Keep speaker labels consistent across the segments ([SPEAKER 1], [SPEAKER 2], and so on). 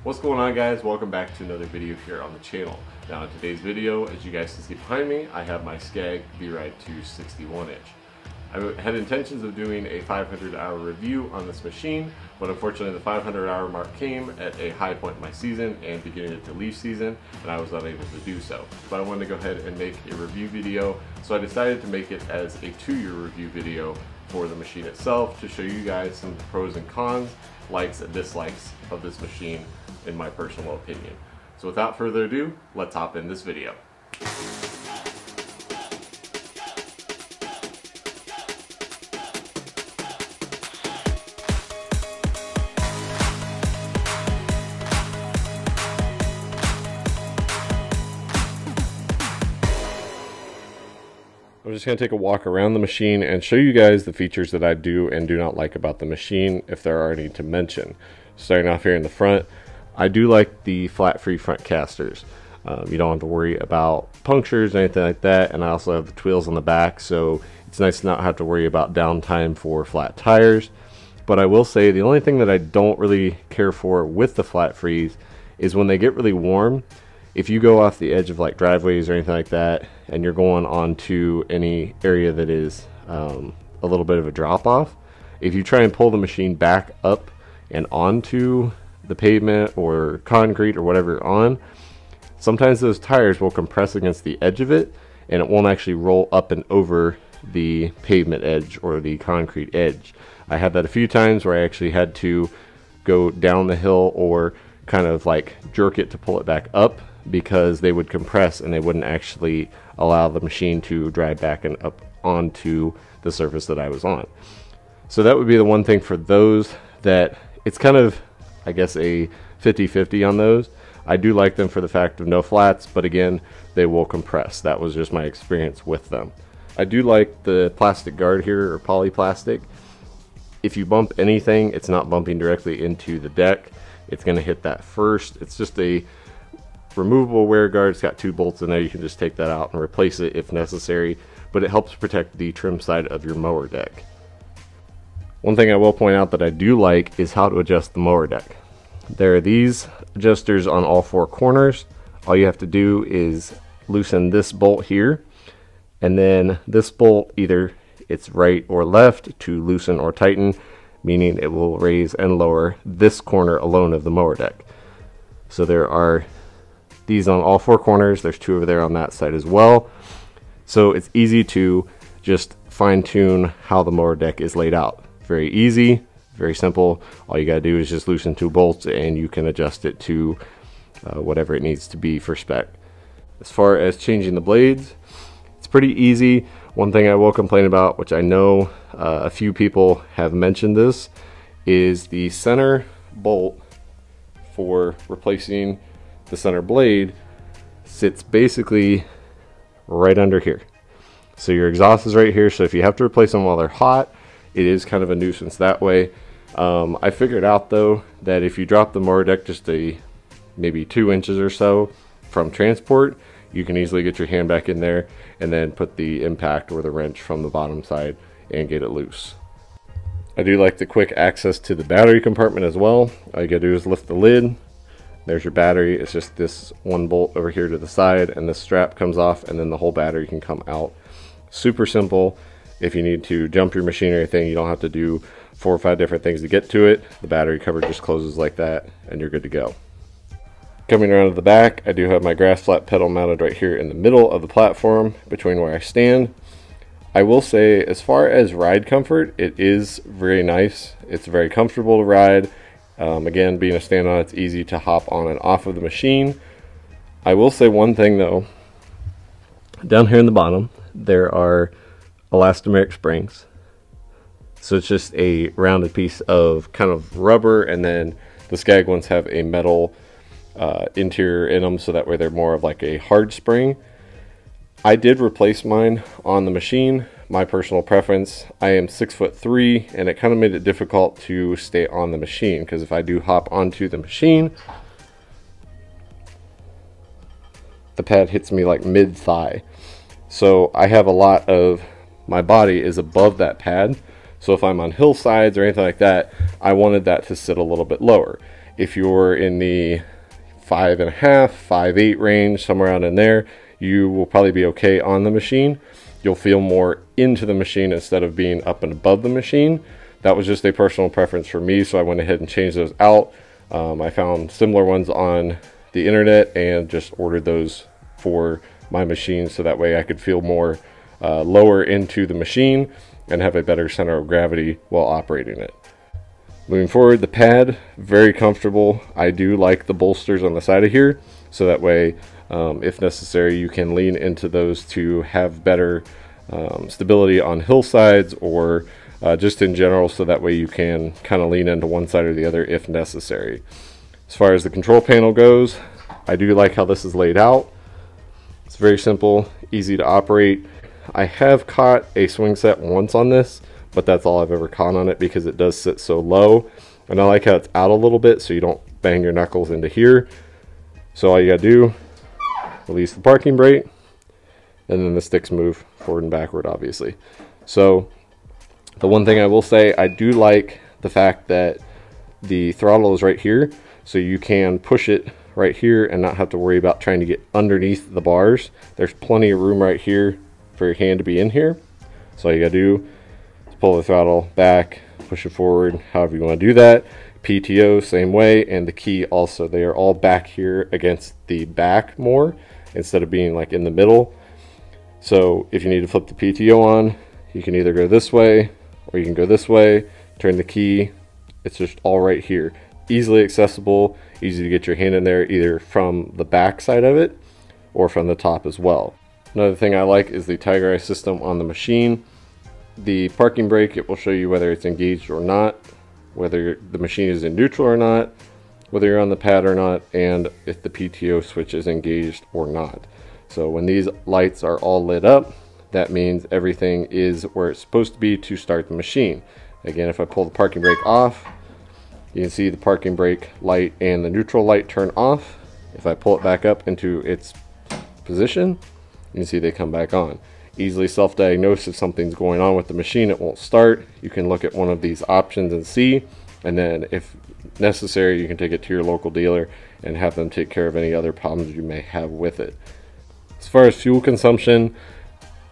[SPEAKER 1] What's going on, guys? Welcome back to another video here on the channel. Now in today's video, as you guys can see behind me, I have my Scag VRide II 61-inch. I had intentions of doing a 500-hour review on this machine, but unfortunately the 500-hour mark came at a high point in my season and beginning of the leaf season, and I was unable to do so. But I wanted to go ahead and make a review video, so I decided to make it as a 2-year review video for the machine itself to show you guys some pros and cons, likes and dislikes of this machine in my personal opinion. So without further ado, let's hop in this video. I'm just going to take a walk around the machine and show you guys the features that I do and do not like about the machine, if there are any to mention. Starting off here in the front, I do like the flat free front casters. You don't have to worry about punctures or anything like that, and I also have the Tweels on the back, so it's nice to not have to worry about downtime for flat tires. But I will say the only thing that I don't really care for with the flat frees is when they get really warm. If you go off the edge of like driveways or anything like that and you're going onto any area that is a little bit of a drop off, if you try and pull the machine back up and onto the pavement or concrete or whatever on, sometimes those tires will compress against the edge of it and it won't actually roll up and over the pavement edge or the concrete edge. I had that a few times where I actually had to go down the hill or kind of like jerk it to pull it back up, because they would compress and they wouldn't actually allow the machine to drive back and up onto the surface that I was on. So that would be the one thing for those that it's kind of, I guess, a 50-50 on those. I do like them for the fact of no flats, but again, they will compress. That was just my experience with them. I do like the plastic guard here, or polyplastic. If you bump anything, it's not bumping directly into the deck. It's going to hit that first. It's just a removable wear guard. It's got 2 bolts in there. You can just take that out and replace it if necessary, but it helps protect the trim side of your mower deck. One thing I will point out that I do like is how to adjust the mower deck. There are these adjusters on all 4 corners. All you have to do is loosen this bolt here, and then this bolt, either it's right or left to loosen or tighten, meaning it will raise and lower this corner alone of the mower deck. So there are these on all 4 corners. There's 2 over there on that side as well. So it's easy to just fine-tune how the mower deck is laid out. Very easy, very simple. All you gotta do is just loosen 2 bolts and you can adjust it to whatever it needs to be for spec. As far as changing the blades, it's pretty easy. One thing I will complain about, which I know a few people have mentioned this, is the center bolt for replacing the center blade sits basically right under here. So your exhaust is right here, so if you have to replace them while they're hot, it is kind of a nuisance that way. I figured out though that if you drop the mower deck just maybe 2 inches or so from transport, you can easily get your hand back in there and then put the impact or the wrench from the bottom side and get it loose. I do like the quick access to the battery compartment as well. All you gotta do is lift the lid. There's your battery. It's just this 1 bolt over here to the side, and this strap comes off and then the whole battery can come out. Super simple. If you need to jump your machine or anything, you don't have to do 4 or 5 different things to get to it. The battery cover just closes like that and you're good to go. Coming around to the back, I do have my grass flat pedal mounted right here in the middle of the platform between where I stand. I will say, as far as ride comfort, it is very nice. It's very comfortable to ride. Again, being a stand-on, it's easy to hop on and off of the machine. I will say one thing though. Down here in the bottom, there are elastomeric springs. So it's just a rounded piece of kind of rubber, and then the Scag ones have a metal interior in them, so that way they're more of like a hard spring. I did replace mine on the machine. My personal preference, I am 6'3", and it kind of made it difficult to stay on the machine, because if I do hop onto the machine, the pad hits me like mid-thigh. So I have a lot of my body is above that pad, So if I'm on hillsides or anything like that, I wanted that to sit a little bit lower. If you're in the 5.5, 5.8 range, somewhere around in there, you will probably be okay on the machine. You'll feel more into the machine instead of being up and above the machine. That was just a personal preference for me, so I went ahead and changed those out. I found similar ones on the internet and just ordered those for my machine, so that way I could feel more lower into the machine and have a better center of gravity while operating it. Moving forward, the pad, very comfortable. I do like the bolsters on the side of here, so that way if necessary you can lean into those to have better stability on hillsides or just in general, so that way you can kind of lean into one side or the other if necessary. As far as the control panel goes, I do like how this is laid out. It's very simple, easy to operate. I have caught a swing set once on this, but that's all I've ever caught on it because it does sit so low. And I like how it's out a little bit so you don't bang your knuckles into here. So all you gotta do, release the parking brake, and then the sticks move forward and backward, obviously. So the one thing I will say, I do like the fact that the throttle is right here, so you can push it right here and not have to worry about trying to get underneath the bars. There's plenty of room right here for your hand to be in here. So all you gotta do is pull the throttle back, push it forward, however you want to do that. PTO same way, and the key also. They are all back here against the back more instead of being like in the middle. So if you need to flip the PTO on, you can either go this way or you can go this way, turn the key. It's just all right here. Easily accessible, easy to get your hand in there either from the back side of it or from the top as well. Another thing I like is the Tiger Eye system on the machine. The parking brake, it will show you whether it's engaged or not, whether the machine is in neutral or not, whether you're on the pad or not, and if the PTO switch is engaged or not. So when these lights are all lit up, that means everything is where it's supposed to be to start the machine. Again, if I pull the parking brake off, you can see the parking brake light and the neutral light turn off. If I pull it back up into its position, you can see they come back on. Easily self-diagnose if something's going on with the machine, it won't start. You can look at one of these options and see, and then if necessary, you can take it to your local dealer and have them take care of any other problems you may have with it. As far as fuel consumption,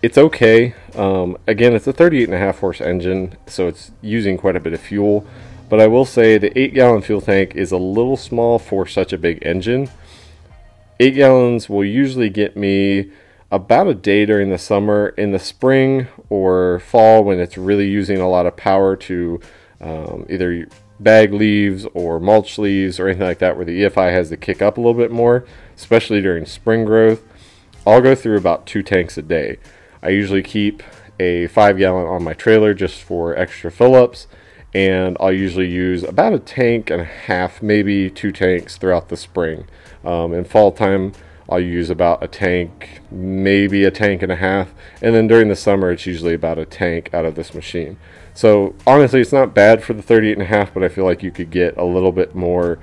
[SPEAKER 1] it's okay. Again, it's a 38.5 horse engine, so it's using quite a bit of fuel. But I will say the 8-gallon fuel tank is a little small for such a big engine. 8 gallons will usually get me about a day during the summer. In the spring or fall, when it's really using a lot of power to either bag leaves or mulch leaves or anything like that, where the EFI has to kick up a little bit more, especially during spring growth, I'll go through about 2 tanks a day. I usually keep a 5-gallon on my trailer just for extra fill-ups, and I'll usually use about a tank and a half, maybe 2 tanks throughout the spring. In fall time, I'll use about a tank, maybe a tank and a half, and then during the summer it's usually about a tank out of this machine. So honestly, it's not bad for the 38.5, but I feel like you could get a little bit more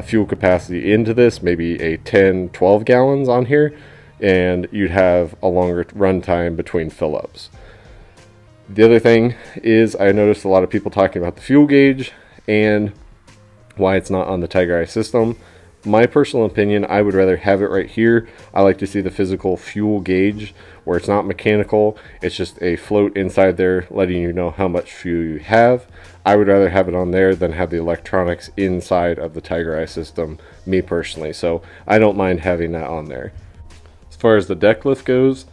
[SPEAKER 1] fuel capacity into this, maybe a 10-12 gallons on here, and you'd have a longer run time between fill-ups. The other thing is, I noticed a lot of people talking about the fuel gauge and why it's not on the Tiger Eye system. My personal opinion, I would rather have it right here. I like to see the physical fuel gauge where it's not mechanical. It's just a float inside there letting you know how much fuel you have. I would rather have it on there than have the electronics inside of the Tiger Eye system, me personally. So I don't mind having that on there. As far as the deck lift goes,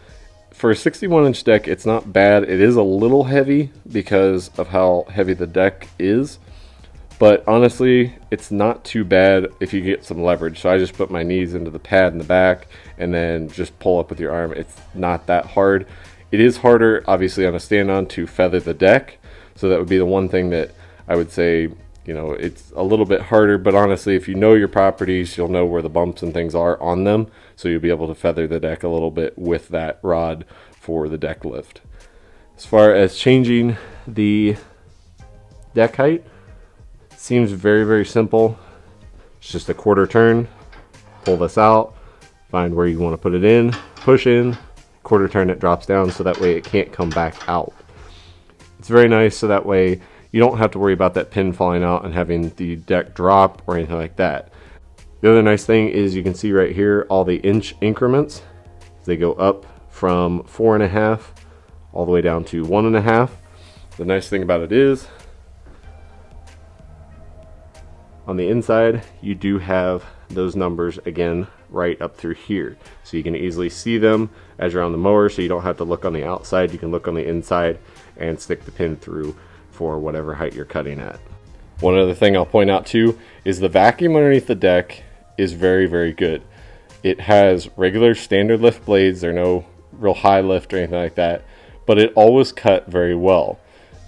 [SPEAKER 1] for a 61-inch deck, it's not bad. It is a little heavy because of how heavy the deck is. But honestly, it's not too bad if you get some leverage. So I just put my knees into the pad in the back and then just pull up with your arm. It's not that hard. It is harder, obviously, on a stand-on to feather the deck. So that would be the one thing that I would say, you know, it's a little bit harder. But honestly, if you know your properties, you'll know where the bumps and things are on them. So you'll be able to feather the deck a little bit with that rod for the deck lift. As far as changing the deck height, seems very, very simple. It's just a quarter turn. Pull this out, find where you want to put it in, push in, quarter turn, it drops down so that way it can't come back out. It's very nice, so that way you don't have to worry about that pin falling out and having the deck drop or anything like that. The other nice thing is you can see right here all the inch increments. They go up from 4.5 all the way down to 1.5. The nice thing about it is on the inside you do have those numbers again right up through here, so you can easily see them as you're on the mower, so you don't have to look on the outside. You can look on the inside and stick the pin through for whatever height you're cutting at. One other thing I'll point out too is the vacuum underneath the deck is very, very good. It has regular standard lift blades. There are no real high lift or anything like that, but it always cut very well.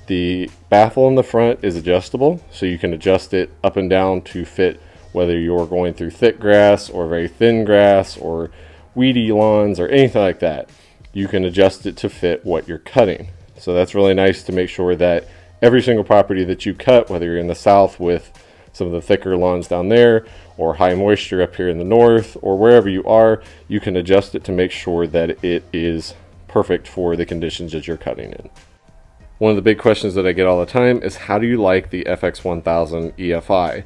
[SPEAKER 1] The baffle in the front is adjustable, so you can adjust it up and down to fit whether you're going through thick grass or very thin grass or weedy lawns or anything like that. You can adjust it to fit what you're cutting. So that's really nice to make sure that every single property that you cut, whether you're in the south with some of the thicker lawns down there or high moisture up here in the north or wherever you are, you can adjust it to make sure that it is perfect for the conditions that you're cutting in. One of the big questions that I get all the time is, how do you like the FX1000 EFI?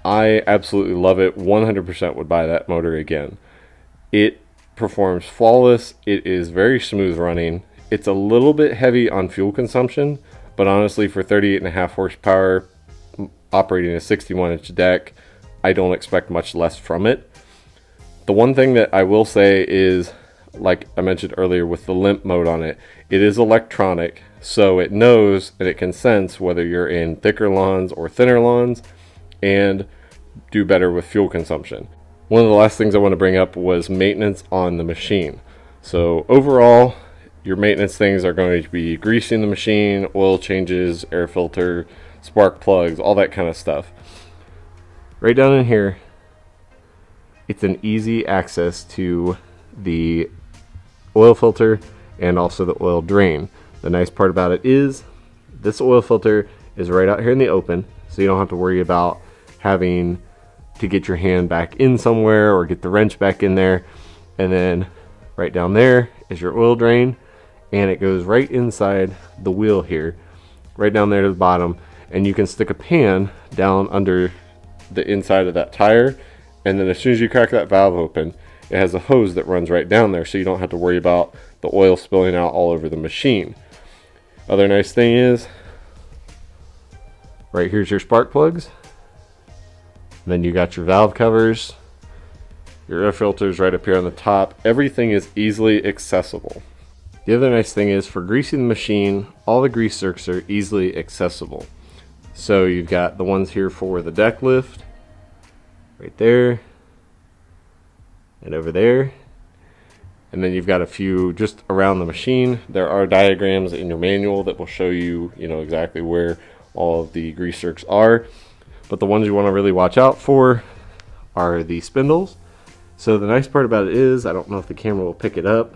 [SPEAKER 1] I absolutely love it. 100% would buy that motor again. It performs flawless. It is very smooth running. It's a little bit heavy on fuel consumption, but honestly for 38.5 horsepower operating a 61-inch deck, I don't expect much less from it. The one thing that I will say is, like I mentioned earlier with the limp mode on it, it is electronic, so it knows and it can sense whether you're in thicker lawns or thinner lawns and do better with fuel consumption. One of the last things I want to bring up was maintenance on the machine. So overall, your maintenance things are going to be greasing the machine, oil changes, air filter, spark plugs, all that kind of stuff. Right down in here, it's an easy access to the oil filter and also the oil drain. The nice part about it is this oil filter is right out here in the open, so you don't have to worry about having to get your hand back in somewhere or get the wrench back in there. And then right down there is your oil drain, and it goes right inside the wheel here, right down there to the bottom, and you can stick a pan down under the inside of that tire, and then as soon as you crack that valve open, it has a hose that runs right down there, so you don't have to worry about the oil spilling out all over the machine. Other nice thing is, right here's your spark plugs. Then you got your valve covers, your air filters right up here on the top. Everything is easily accessible. The other nice thing is, for greasing the machine, all the grease zerks are easily accessible. So you've got the ones here for the deck lift, right there, and over there. And then you've got a few just around the machine. There are diagrams in your manual that will show you, exactly where all of the grease zerks are. But the ones you want to really watch out for are the spindles. So the nice part about it is, I don't know if the camera will pick it up,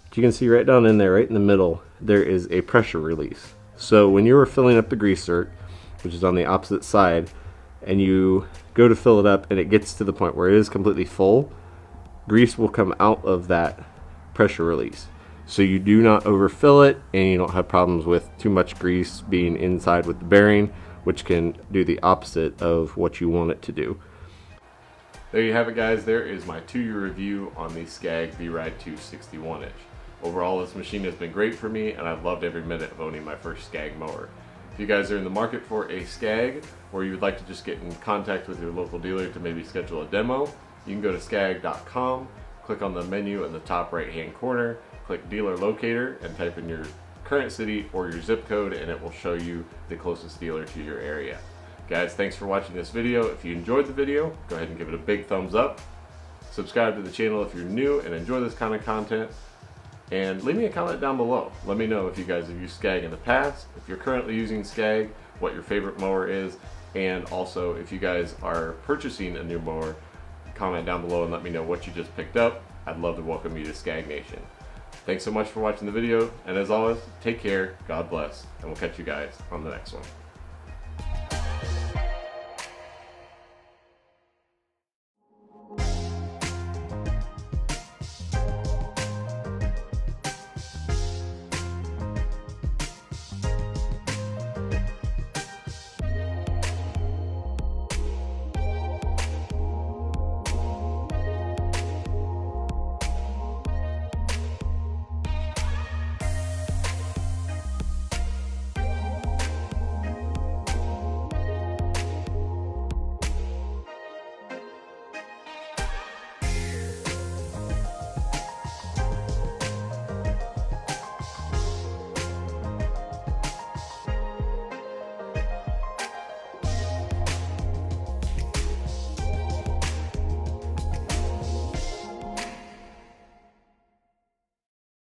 [SPEAKER 1] but you can see right down in there, right in the middle, there is a pressure release. So when you are filling up the grease zerk, which is on the opposite side, and you go to fill it up and it gets to the point where it is completely full, grease will come out of that pressure release. So you do not overfill it, and you don't have problems with too much grease being inside with the bearing, which can do the opposite of what you want it to do. There you have it, guys. There is my 2-year review on the Scag VRide II 61-inch. Overall, this machine has been great for me, and I've loved every minute of owning my first Scag mower. If you guys are in the market for a Scag, or you would like to just get in contact with your local dealer to maybe schedule a demo, you can go to scag.com, click on the menu in the top right-hand corner, click Dealer Locator, and type in your current city or your zip code, and it will show you the closest dealer to your area. Guys, thanks for watching this video. If you enjoyed the video, go ahead and give it a big thumbs up. Subscribe to the channel if you're new and enjoy this kind of content. And leave me a comment down below. Let me know if you guys have used Scag in the past, if you're currently using Scag, what your favorite mower is, and also if you guys are purchasing a new mower, comment down below and let me know what you just picked up. I'd love to welcome you to Scag Nation. Thanks so much for watching the video, and as always, take care, God bless, and we'll catch you guys on the next one.